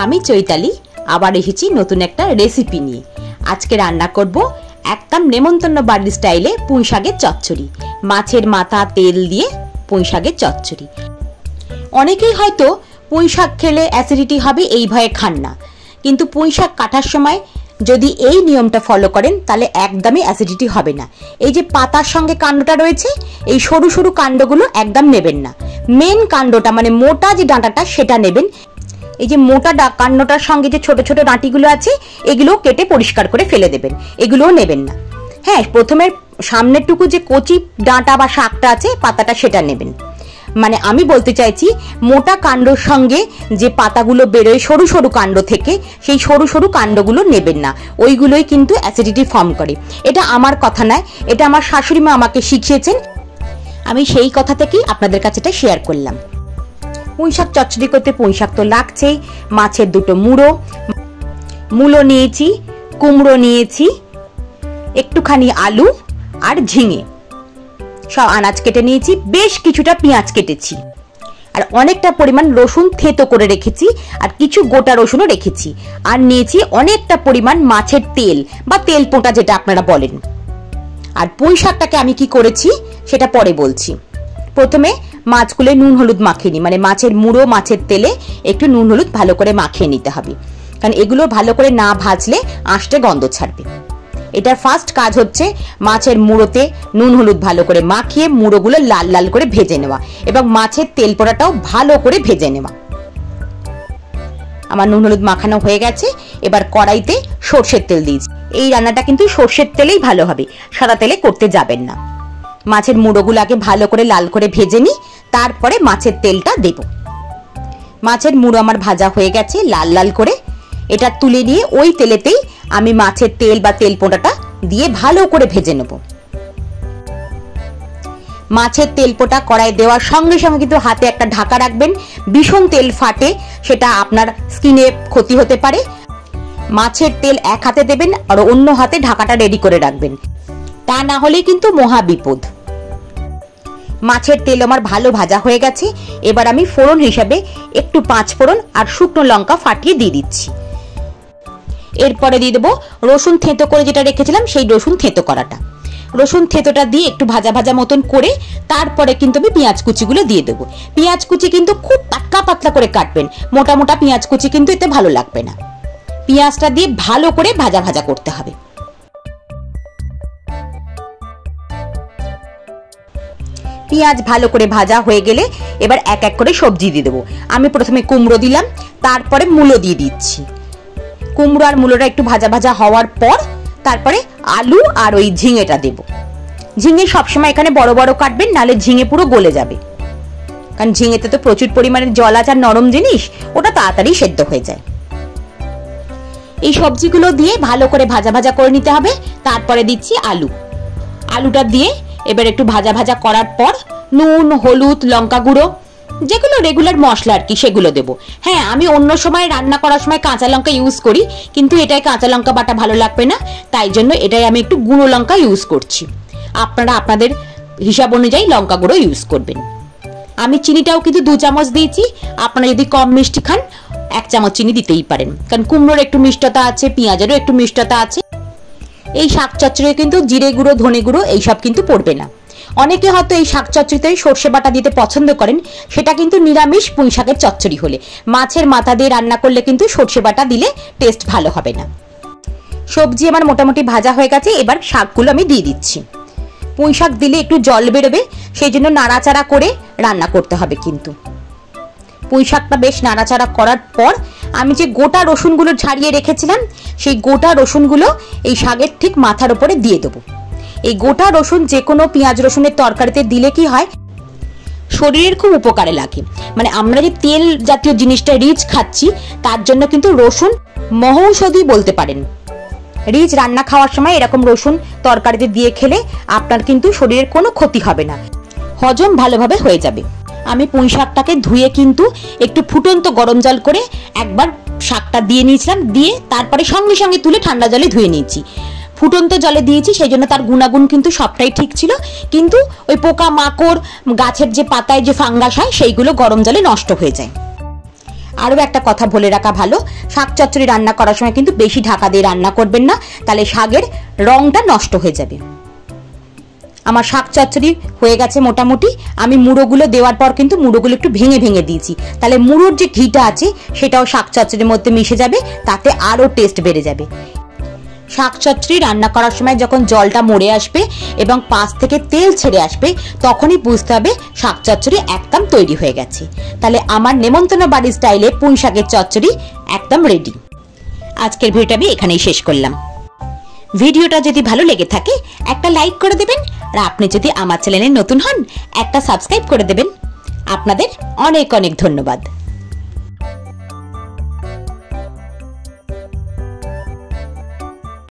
আমি চৈতালি আবার এসেছি নতুন একটা রেসিপি নিয়ে। আজকে রান্না করব একদম নেমন্তন্ন বাড়ির স্টাইলে পুঁই শাকের চচ্চড়ি। মাছের মাথা তেল দিয়ে পুঁই শাকের চচ্চড়ি। অনেকেই হয়তো পুঁই শাক খেলে অ্যাসিডিটি হবে এই ভয়ে খান না, কিন্তু পুঁই শাক কাটার সময় যদি এই নিয়মটা ফলো করেন তাহলে একদমই অ্যাসিডিটি হবে না। এই যে পাতার সঙ্গে কাণ্ডটা রয়েছে, এই সরু সরু কাণ্ডগুলো একদম নেবেন না। মেন কাণ্ডটা মানে মোটা যে ডাঁটাটা সেটা নেবেন। এই যে মোটা কাণ্ডটার সঙ্গে যে ছোট ছোট ডাঁটিগুলো আছে এগুলো কেটে পরিষ্কার করে ফেলে দেবেন, এগুলোও নেবেন না। হ্যাঁ, প্রথমে সামনের টুকু যে কচি ডাঁটা বা শাকটা আছে পাতাটা সেটা নেবেন। মানে আমি বলতে চাইছি মোটা কাণ্ডর সঙ্গে যে পাতাগুলো বেরোয় সরু সরু কাণ্ড থেকে, সেই সরু সরু কাণ্ডগুলো নেবেন না, ওইগুলোই কিন্তু অ্যাসিডিটি ফর্ম করে। এটা আমার কথা নয়, এটা আমার শাশুড়ি মা আমাকে শিখিয়েছেন, আমি সেই কথা থেকেই আপনাদের কাছে এটা শেয়ার করলাম। পুঁই শাক চচ্চড়ি করতে পুঁই শাক তো লাগছেই, মাছের দুটো মূলো নিয়েছি, কুমড়ো নিয়েছি, একটুখানি আলু আর ঝিঙে, সব আনাজ কেটে নিয়েছি, বেশ কিছুটা পেঁয়াজ কেটেছি, আর অনেকটা পরিমাণ রসুন থেঁতো করে রেখেছি, আর কিছু গোটা রসুনও রেখেছি, আর নিয়েছি অনেকটা পরিমাণ মাছের তেল বা তেল পোঁটা যেটা আপনারা বলেন। আর পুঁই শাকটাকে আমি কি করেছি সেটা পরে বলছি। প্রথমে মাছগুলো নুন হলুদ মাখিয়ে নিই, মানে মাছের মুড়ো মাছের তেলে একটু নুন হলুদ ভালো করে মাখিয়ে নিতে হবে, কারণ এগুলো ভালো করে না ভাজলে আঁশটে গন্ধ ছাড়বে। এটার ফার্স্ট কাজ হচ্ছে মাছের মুড়োতে নুন হলুদ ভালো করে মাখিয়ে মুড়োগুলো লাল লাল করে ভেজে নেওয়া, এবং মাছের তেল পোড়াটাও ভালো করে ভেজে নেওয়া। আমার নুন হলুদ মাখানো হয়ে গেছে, এবার কড়াইতে সর্ষের তেল দিয়েছি। এই রান্নাটা কিন্তু সর্ষের তেলেই ভালো হবে, সাদা তেলে করতে যাবেন না। মাছের মুড়োগুলো আগে ভালো করে লাল করে ভেজে নিই, তারপরে মাছের তেলটা দেব। মাছের মুড়ো আমার ভাজা হয়ে গেছে লাল লাল করে, এটা তুলে নিয়ে ওই তেলেতেই আমি মাছের তেল বা তেল পোঁটাটা দিয়ে ভালো করে ভেজে নেব। মাছের তেল পোঁটা কড়াই দেওয়ার সঙ্গে সঙ্গে কিন্তু হাতে একটা ঢাকা রাখবেন, ভীষণ তেল ফাটে, সেটা আপনার স্কিনে ক্ষতি হতে পারে। মাছের তেল এক হাতে দেবেন আর অন্য হাতে ঢাকাটা রেডি করে রাখবেন, তা না হলে কিন্তু মহা বিপদ। মাছের তেল আমার ভালো ভাজা হয়ে গেছে, এবার আমি ফোড়ন হিসাবে একটু 5 ফোড়ন আর শুকনো লঙ্কা ফাটিয়ে দিয়ে দিচ্ছি। এরপরে দিয়ে দেবো রসুন থেঁতো করে যেটা রেখেছিলাম সেই রসুন থেঁতো করাটা। রসুন থেঁতোটা দিয়ে একটু ভাজা ভাজা মতন করে তারপরে কিন্তু আমি পেঁয়াজ কুচিগুলো দিয়ে দেবো। পেঁয়াজ কুচি কিন্তু খুব পাতলা পাতলা করে কাটবেন, মোটা মোটা পেঁয়াজ কুচি কিন্তু এতে ভালো লাগবে না। পেঁয়াজটা দিয়ে ভালো করে ভাজা ভাজা করতে হবে। পেঁয়াজ ভালো করে ভাজা হয়ে গেলে এবার এক এক করে সবজি দিয়ে দেবো। আমি প্রথমে কুমড়ো দিলাম, তারপরে মূলো দিয়ে দিচ্ছি। কুমড়ো আর মূলোটা একটু ভাজা ভাজা হওয়ার পর তারপরে আলু আর ওই ঝিঙেটা দেব। ঝিঙে সবসময় এখানে বড় বড় কাটবেন, নাহলে ঝিঙে পুরো গলে যাবে, কারণ ঝিঙেতে তো প্রচুর পরিমাণে জল আছে আর নরম জিনিস, ওটা তাড়াতাড়ি সেদ্ধ হয়ে যায়। এই সবজিগুলো দিয়ে ভালো করে ভাজা ভাজা করে নিতে হবে। তারপরে দিচ্ছি আলুটা দিয়ে এবার একটু ভাজা ভাজা করার পর নুন হলুদ লঙ্কা গুঁড়ো, যেগুলো রেগুলার মশলা আর কি, সেগুলো দেবো। হ্যাঁ, আমি অন্য সময় রান্না করার সময় কাঁচা লঙ্কা ইউজ করি, কিন্তু এটাই কাঁচা লঙ্কা বাটা ভালো লাগবে না, তাই জন্য এটাই আমি একটু গুঁড়ো লঙ্কা ইউজ করছি। আপনারা আপনাদের হিসাব অনুযায়ী লঙ্কা গুঁড়ো ইউজ করবেন। আমি চিনিটাও কিন্তু 2 চামচ দিয়েছি, আপনারা যদি কম মিষ্টি খান 1 চামচ চিনি দিতেই পারেন, কারণ কুমড়োর একটু মিষ্টতা আছে, পেঁয়াজেরও একটু মিষ্টতা আছে। এই শাক চচ্চড়িতে কিন্তু জিরে গুঁড়ো ধনে গুঁড়ো এইসব কিন্তু পড়বে না। অনেকে হয়তো এই শাক চচ্চড়িতে সর্ষে বাটা দিতে পছন্দ করেন, সেটা কিন্তু নিরামিষ পুঁই শাকের চচ্চড়ি হলে। মাছের মাথা দিয়ে রান্না করলে কিন্তু সর্ষে বাটা দিলে টেস্ট ভালো হবে না। সবজি আমার মোটামুটি ভাজা হয়ে গেছে, এবার শাকগুলো আমি দিয়ে দিচ্ছি। পুঁই শাক দিলে একটু জল বেরোবে, সেই জন্য নাড়াচাড়া করে রান্না করতে হবে। কিন্তু পুঁই শাকটা বেশ নাড়াচাড়া করার পর আমি যে গোটা রসুনগুলো ছাড়িয়ে রেখেছিলাম সেই গোটা রসুনগুলো এই শাকের ঠিক মাথার উপরে দিয়ে দেবো। এই গোটা রসুন যে কোনো পেঁয়াজ রসুনের তরকারিতে দিলে কি হয়, শরীরের খুব উপকারে লাগে। মানে আমরা যে তেল জাতীয় জিনিসটা রিচ খাচ্ছি, তার জন্য কিন্তু রসুন মহৌষধি বলতে পারেন। রিচ রান্না খাওয়ার সময় এরকম রসুন তরকারিতে দিয়ে খেলে আপনার কিন্তু শরীরের কোনো ক্ষতি হবে না, হজম ভালোভাবে হয়ে যাবে। আমি পুঁই শাকটাকে ধুয়ে কিন্তু একটু ফুটন্ত গরম জল করে একবার শাকটা দিয়ে নিয়েছিলাম, দিয়ে তারপরে সঙ্গে সঙ্গে তুলে ঠান্ডা জলে ধুয়ে নিয়েছি। ফুটন্ত জলে দিয়েছি সেই জন্য তার গুণাগুণ কিন্তু সবটাই ঠিক ছিল, কিন্তু ওই পোকা মাকড় গাছের যে পাতায় যে ফাঙ্গাস হয় সেইগুলো গরম জলে নষ্ট হয়ে যায়। আরও একটা কথা বলে রাখা ভালো, শাক চচ্চড়ি রান্না করার সময় কিন্তু বেশি ঢাকা দিয়ে রান্না করবেন না, তাহলে শাকের রংটা নষ্ট হয়ে যাবে। আমার শাক চচ্চড়ি হয়ে গেছে মোটামুটি। আমি মুড়োগুলো দেওয়ার পর কিন্তু মুড়োগুলো একটু ভেঙে ভেঙে দিয়েছি, তাহলে মুড়োর যে ঘিটা আছে সেটাও শাক চচ্চড়ির মধ্যে মিশে যাবে, তাতে আরও টেস্ট বেড়ে যাবে। শাক চচ্চড়ি রান্না করার সময় যখন জলটা মরে আসবে এবং পাশ থেকে তেল ছেড়ে আসবে, তখনই বুঝতে হবে শাক চচ্চড়ি একদম তৈরি হয়ে গেছে। তাহলে আমার নেমন্তন্ন বাড়ির স্টাইলে পুঁই শাকের চচ্চড়ি একদম রেডি। আজকের ভিডিওটা আমি এখানেই শেষ করলাম। ভিডিওটা যদি ভালো লেগে থাকে একটা লাইক করে দেবেন, আর আপনি যদি আমার চ্যানেলে নতুন হন একটা সাবস্ক্রাইব করে দেবেন। আপনাদের অনেক অনেক ধন্যবাদ।